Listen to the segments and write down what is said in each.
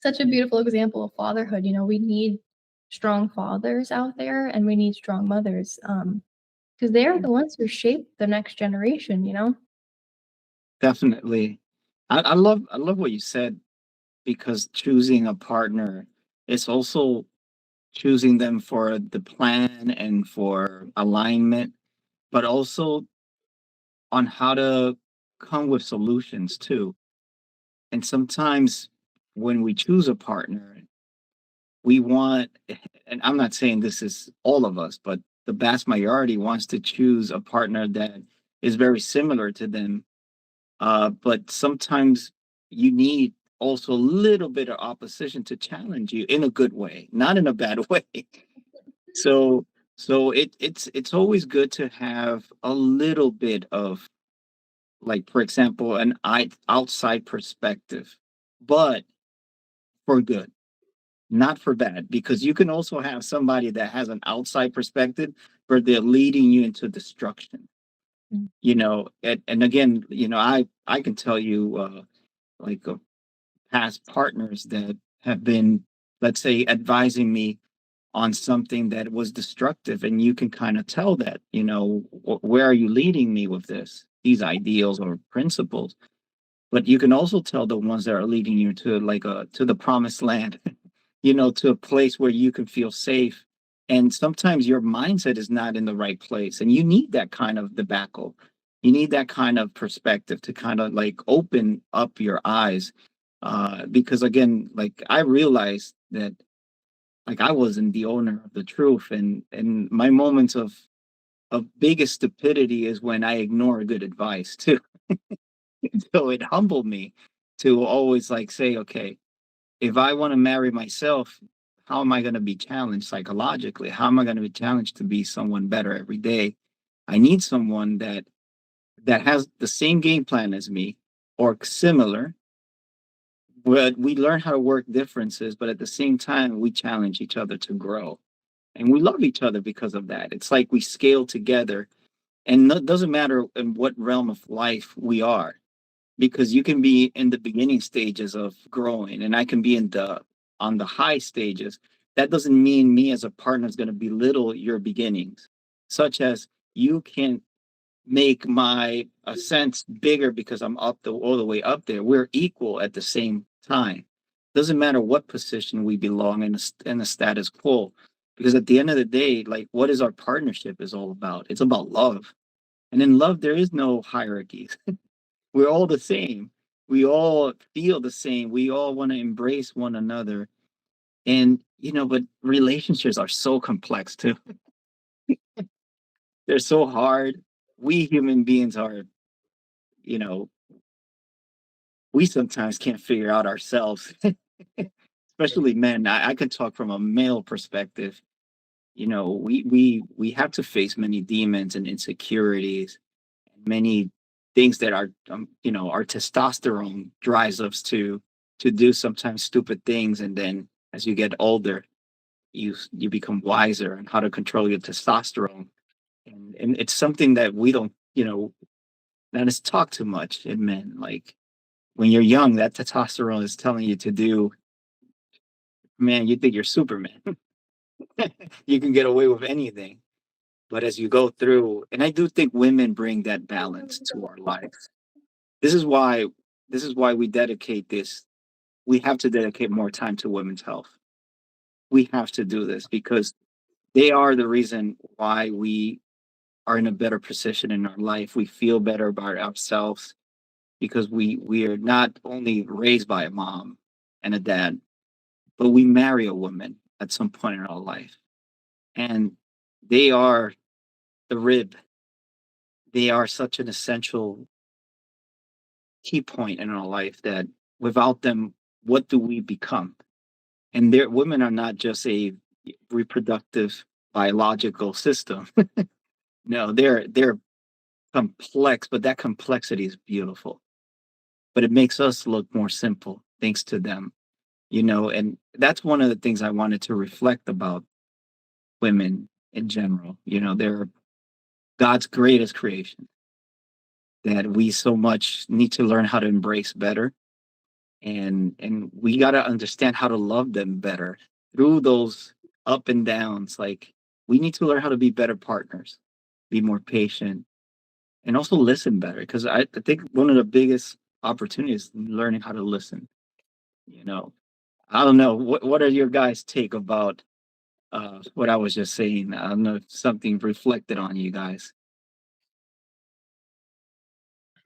such a beautiful example of fatherhood. We need strong fathers out there, and we need strong mothers, because they are the ones who shape the next generation. Definitely. I love what you said, because choosing a partner is also choosing them for the plan and for alignment, but also on how to come with solutions too. And sometimes when we choose a partner, we want, and I'm not saying this is all of us, but the vast majority wants to choose a partner that is very similar to them. But sometimes you need also a little bit of opposition to challenge you in a good way, not in a bad way. So it's always good to have a little bit of, like, for example, an outside perspective, but for good, not for bad, because you can also have somebody that has an outside perspective, but they're leading you into destruction. Mm. And again, I can tell you, like, past partners that have been, let's say, advising me on something that was destructive, and you can kind of tell that, where are you leading me with these ideals or principles? But you can also tell the ones that are leading you to, like, to the promised land, to a place where you can feel safe. And sometimes your mindset is not in the right place, and you need that kind of debacle. You need that kind of perspective to kind of like open up your eyes. Because again, like, I realized that, like, I wasn't the owner of the truth, and my moments of biggest stupidity is when I ignore good advice too. So it humbled me to always, like, say, okay, if I want to marry myself, how am I going to be challenged psychologically? How am I going to be challenged to be someone better every day? I need someone that has the same game plan as me, or similar, but we learn how to work differences, but at the same time we challenge each other to grow. And we love each other because of that. It's like we scale together, and it doesn't matter in what realm of life we are, because you can be in the beginning stages of growing, and I can be in the on the high stages. That doesn't mean me as a partner is going to belittle your beginnings, such as you can make my ascents bigger because I'm up all the way up there. We're equal at the same time. Doesn't matter what position we belong in the status quo, because at the end of the day, like, what is our partnership is all about? It's about love, and in love there is no hierarchies. We're all the same. We all feel the same. We all want to embrace one another. And, but relationships are so complex too. They're so hard. We human beings are, you know, we sometimes can't figure out ourselves, especially men. I can talk from a male perspective. We have to face many demons and insecurities, many things that our testosterone drives us to do sometimes stupid things. And then as you get older, you become wiser on how to control your testosterone. And it's something that we don't, that is talked too much in men. Like, when you're young, that testosterone is telling you to do, man, you think you're Superman. You can get away with anything. But as you go through, and I do think women bring that balance to our lives. This is why we dedicate this. We have to dedicate more time to women's health. We have to do this because they are the reason why we are in a better position in our life. We feel better about ourselves because we are not only raised by a mom and a dad, but we marry a woman at some point in our life. And they are the rib. They are such an essential key point in our life that without them, what do we become? And their women are not just a reproductive biological system. No, they're complex, but that complexity is beautiful. But it makes us look more simple thanks to them. And that's one of the things I wanted to reflect about women in general. They're God's greatest creation that we so much need to learn how to embrace better. and we got to understand how to love them better through those up and downs. Like, we need to learn how to be better partners, be more patient, and also listen better, because I think one of the biggest opportunities is learning how to listen. you know I don't know, what are your guys' take about what I was just saying? I don't know if something reflected on you guys.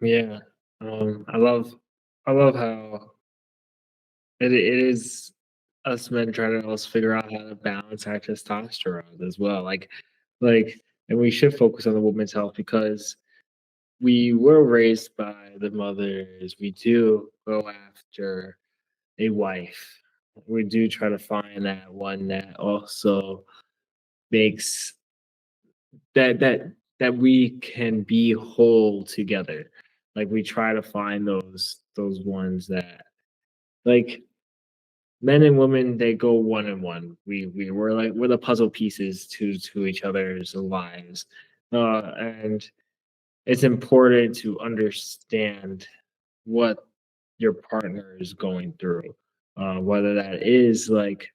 Yeah. I love how it is us men trying to also figure out how to balance our testosterone as well. Like, and we should focus on the woman's health because we were raised by the mothers. We do go after a wife. We do try to find that one that also makes that we can be whole together. Like we try to find those ones that, like, men and women, they go one and one. We're like we're the puzzle pieces to each other's lives. And it's important to understand what your partner is going through. Whether that is like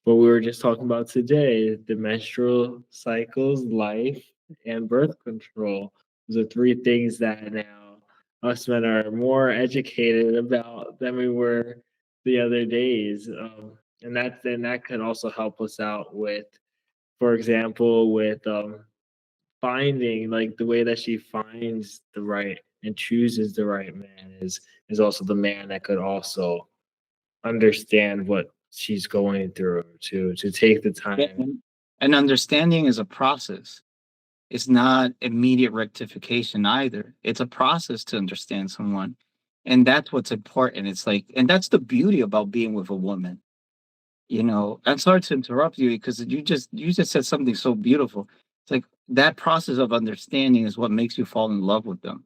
what we were just talking about today, the menstrual cycles, life, and birth control. Those are three things that now us men are more educated about than we were the other days. And that could also help us out with, for example, with finding, like, the way that she finds the right and chooses the right man is also the man that could also understand what she's going through, to take the Yeah, time. and understanding is a process. It's not immediate rectification either. It's a process to understand someone. And that's what's important. It's like, and that's the beauty about being with a woman. I'm sorry to interrupt you, because you just said something so beautiful. It's like that process of understanding is what makes you fall in love with them.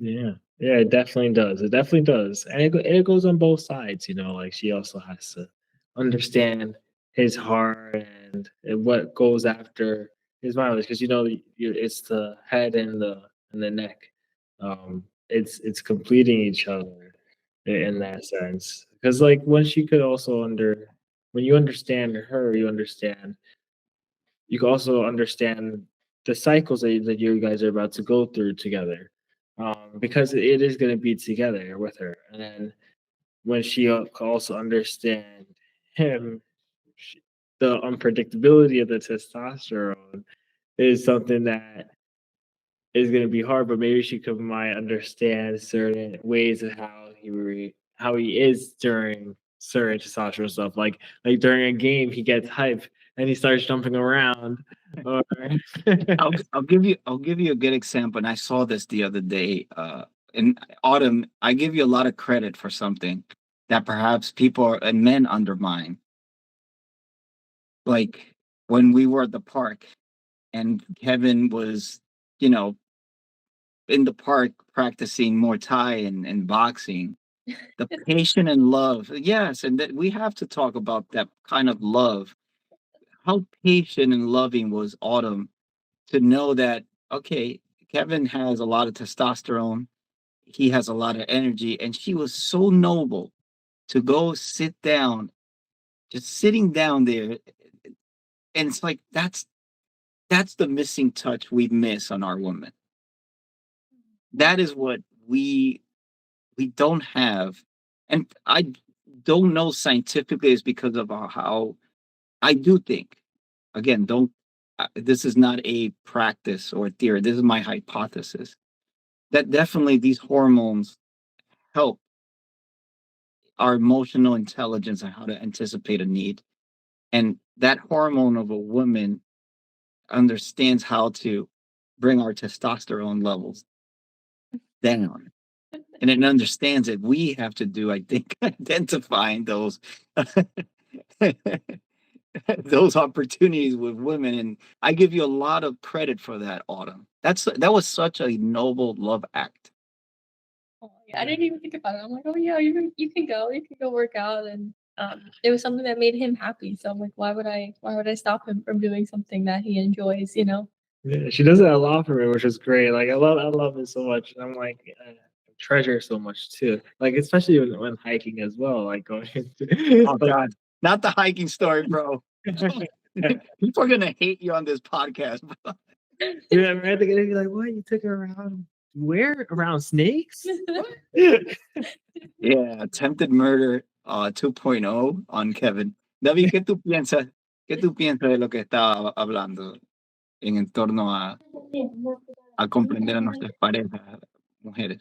Yeah, yeah, it definitely does. It definitely does, and it goes on both sides. Like she also has to understand his heart and what goes after his mind, because it's the head and the neck. It's completing each other in that sense. Because like when she could also when you understand her, you can also understand the cycles that you guys are about to go through together, because it is going to be together with her. And then when she can also understand him, sh the unpredictability of the testosterone is something that is going to be hard, but maybe she could might understand certain ways of how he is during certain testosterone stuff. Like during a game, he gets hype and he starts jumping around. Or I'll give you a good example, and I saw this the other day. In Autumn, I give you a lot of credit for something that perhaps people and men undermine. Like, when we were at the park and Kevin was, you know, in the park practicing Muay Thai and boxing, the patience and love. Yes, and that we have to talk about that kind of love. How patient and loving was Autumn to know that, okay, Kevin has a lot of testosterone, he has a lot of energy, and she was so noble to go sit down, just sitting down there. And it's like that's the missing touch we miss on our woman. That is what we don't have. And I don't know scientifically is because of how I do think. Again, don't this is not a practice or theory. This is my hypothesis that definitely these hormones help our emotional intelligence and how to anticipate a need. And that hormone of a woman understands how to bring our testosterone levels down. And it understands that we have to do, I think, identifying those those opportunities with women. And I give you a lot of credit for that, Autumn. That was such a noble love act. Oh, yeah, I didn't even think about it. I'm like, "Oh, yeah, you can go work out," and, it was something that made him happy, so I'm like, why would I stop him from doing something that he enjoys, you know? yeah, she does that a lot for me, which is great. Like I love it so much. I'm like, treasure so much too. Like especially when hiking as well. Like going Oh like, God, not the hiking story, bro. People are gonna hate you on this podcast. Bro. yeah, right? They're gonna be like, "What? You took her around where? Around snakes?" Yeah, attempted murder 2.0 on Kevin. David, qué tú piensas de lo que estaba hablando en torno a comprender a nuestras parejas, mujeres?